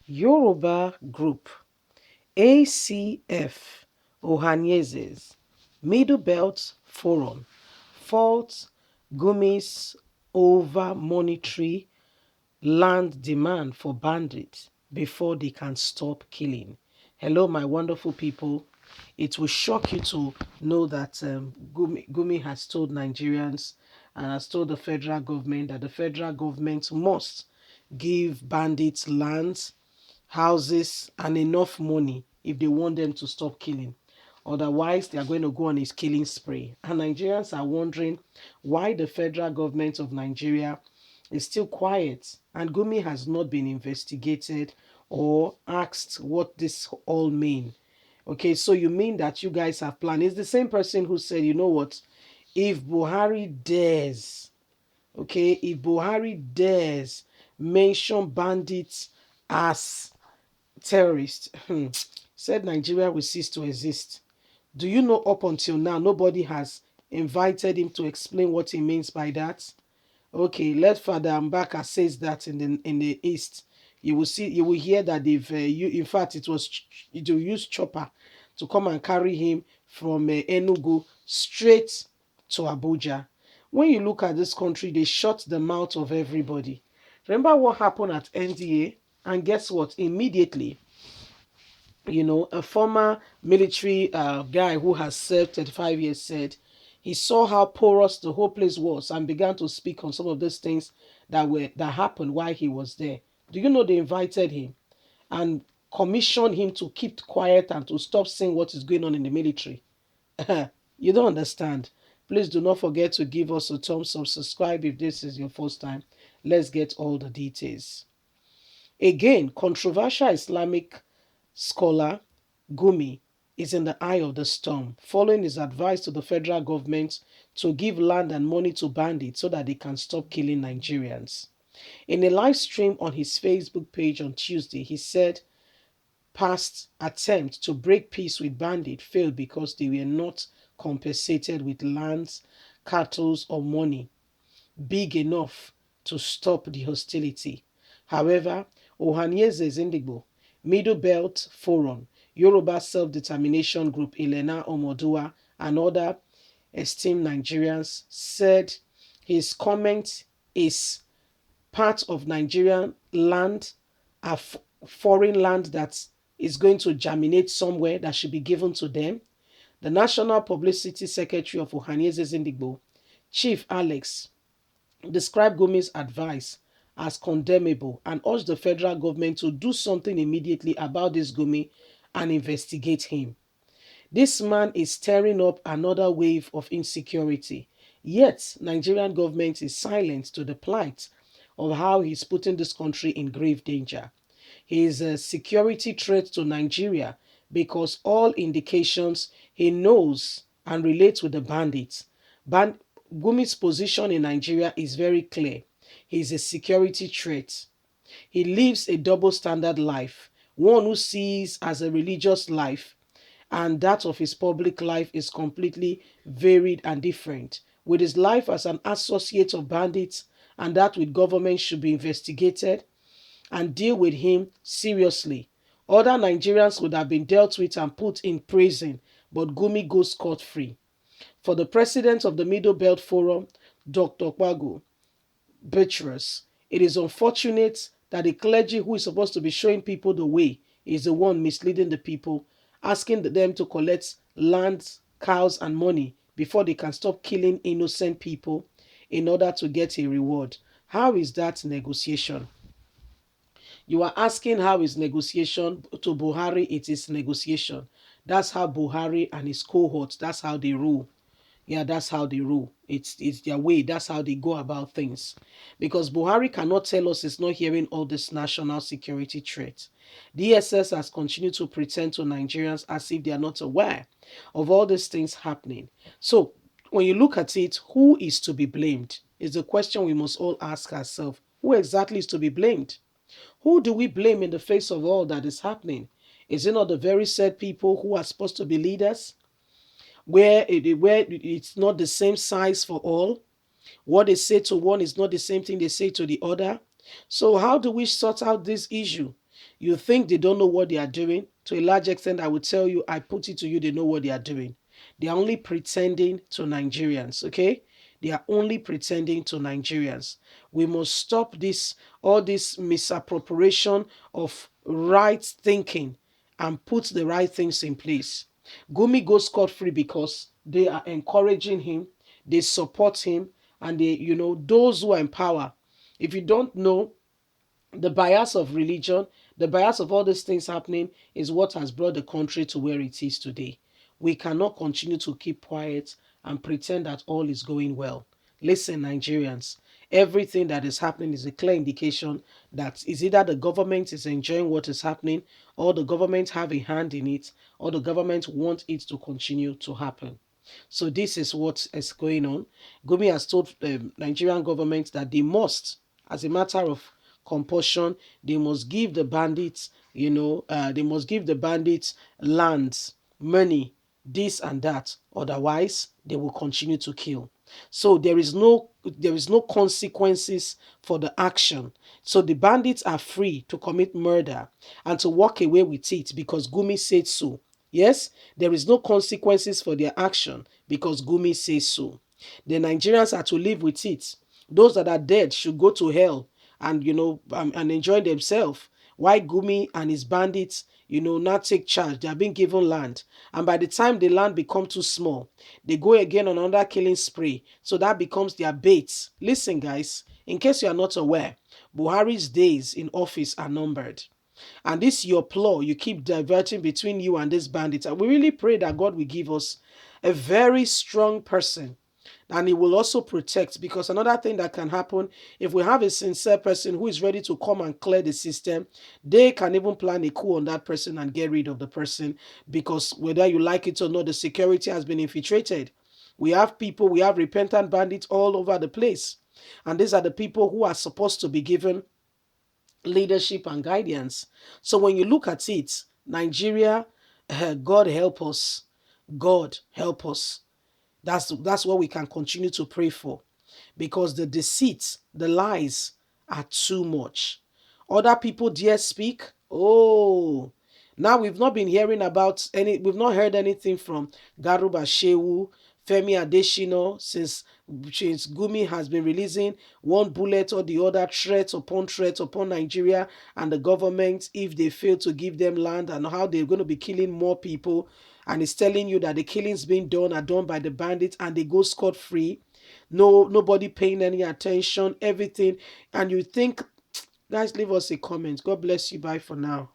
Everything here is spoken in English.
Yoruba group ACF Ohanaeze's Middle Belt Forum faults Gumi's over monetary land demand for bandits before they can stop killing. Hello, my wonderful people. It will shock you to know that Gumi has told Nigerians and has told the federal government that the federal government must give bandits lands, houses, and enough money if they want them to stop killing. Otherwise, they are going to go on a killing spree. And Nigerians are wondering why the federal government of Nigeria is still quiet and Gumi has not been investigated or asked what this all mean. Okay, so you mean that you guys have planned. It's the same person who said, you know what, if Buhari dares, okay, if Buhari dares mention bandits as terrorists, said Nigeria will cease to exist. Do you know up until now, nobody has invited him to explain what he means by that? Okay, let Father Mbaka says that in the east, you will hear that they've in fact it will use chopper to come and carry him from Enugu straight to Abuja. When you look at this country, they shut the mouth of everybody. Remember what happened at NDA, and guess what? Immediately, a former military guy who has served 35 years said he saw how porous the whole place was and began to speak on some of those things that happened while he was there. Do you know they invited him and commissioned him to keep quiet and to stop saying what is going on in the military? You don't understand. Please do not forget to give us a thumbs up, subscribe if this is your first time. Let's get all the details. Again, controversial Islamic scholar Gumi is in the eye of the storm, following his advice to the federal government to give land and money to bandits so that they can stop killing Nigerians. In a live stream on his Facebook page on Tuesday, he said past attempts to break peace with bandits failed because they were not compensated with lands, cattle, or money big enough to stop the hostility. However, Ohanaeze Indigbo, Middle Belt Forum, Yoruba Self-Determination Group Elena Omodua, and other esteemed Nigerians said his comment is part of Nigerian land, a foreign land that is going to germinate somewhere that should be given to them. The National Publicity Secretary of Ohanaeze Indigbo, Chief Alex, described Gumi's advice as condemnable and urged the federal government to do something immediately about this Gumi and investigate him. This man is stirring up another wave of insecurity. Yet, Nigerian government is silent to the plight of how he's putting this country in grave danger. He is a security threat to Nigeria because all indications he knows and relates with the bandits. Gumi's position in Nigeria is very clear. He is a security threat. He lives a double standard life, one who sees as a religious life, and that of his public life is completely varied and different. With his life as an associate of bandits and that with government should be investigated and deal with him seriously. Other Nigerians would have been dealt with and put in prison, but Gumi goes scot-free. For the president of the Middle Belt Forum, Dr. Kwagu Beatrice, it is unfortunate that the clergy who is supposed to be showing people the way is the one misleading the people, asking them to collect land, cows, and money before they can stop killing innocent people in order to get a reward. How is that negotiation? You are asking how is negotiation to Buhari? It is negotiation. That's how Buhari and his cohorts, that's how they rule. Yeah, that's how they rule. It's their way. That's how they go about things. Because Buhari cannot tell us he's not hearing all this national security threat. DSS has continued to pretend to Nigerians as if they are not aware of all these things happening. So when you look at it, who is to be blamed? Is the question we must all ask ourselves. Who exactly is to be blamed? Who do we blame in the face of all that is happening? Is it not the very said people who are supposed to be leaders? Where it's not the same size for all. What they say to one is not the same thing they say to the other. So how do we sort out this issue? You think they don't know what they are doing? To a large extent, I would tell you, I put it to you, they know what they are doing. They are only pretending to Nigerians, okay? They are only pretending to Nigerians. We must stop this, all this misappropriation of right thinking and put the right things in place. Gumi goes scot-free because they are encouraging him, they support him, and they, those who are in power. If you don't know, the bias of religion, the bias of all these things happening is what has brought the country to where it is today. We cannot continue to keep quiet and pretend that all is going well. Listen, Nigerians, everything that is happening is a clear indication that is either the government is enjoying what is happening, or the government have a hand in it, or the government want it to continue to happen. So this is what is going on. Gumi has told the Nigerian government that they must, as a matter of compulsion, they must give the bandits, they must give the bandits lands, money, this and that. Otherwise, they will continue to kill. So there is no consequences for the action. So the bandits are free to commit murder and to walk away with it because Gumi said so. Yes, there is no consequences for their action because Gumi says so. The Nigerians are to live with it. Those that are dead should go to hell and and enjoy themselves. Why Gumi and his bandits, not take charge? They are being given land, and by the time the land become too small, they go again on another killing spree. So that becomes their bait. Listen, guys, in case you are not aware, Buhari's days in office are numbered. And this your ploy, you keep diverting between you and this bandit. And we really pray that God will give us a very strong person and he will also protect, because another thing that can happen, if we have a sincere person who is ready to come and clear the system, they can even plan a coup on that person and get rid of the person, because whether you like it or not, the security has been infiltrated. We have people, we have repentant bandits all over the place, and these are the people who are supposed to be given leadership and guidance. So when you look at it, Nigeria, God help us. God help us. That's what we can continue to pray for, because the deceit, the lies are too much. Other people dare speak. Oh, now we've not been hearing about we've not heard anything from Garuba Shehu, Femi Adesina since Gumi has been releasing one bullet or the other, threat upon Nigeria and the government if they fail to give them land, and how they're going to be killing more people. And it's telling you that the killings being done are done by the bandits and they go scot-free. No, nobody paying any attention, everything. And you think, guys, leave us a comment. God bless you. Bye for now.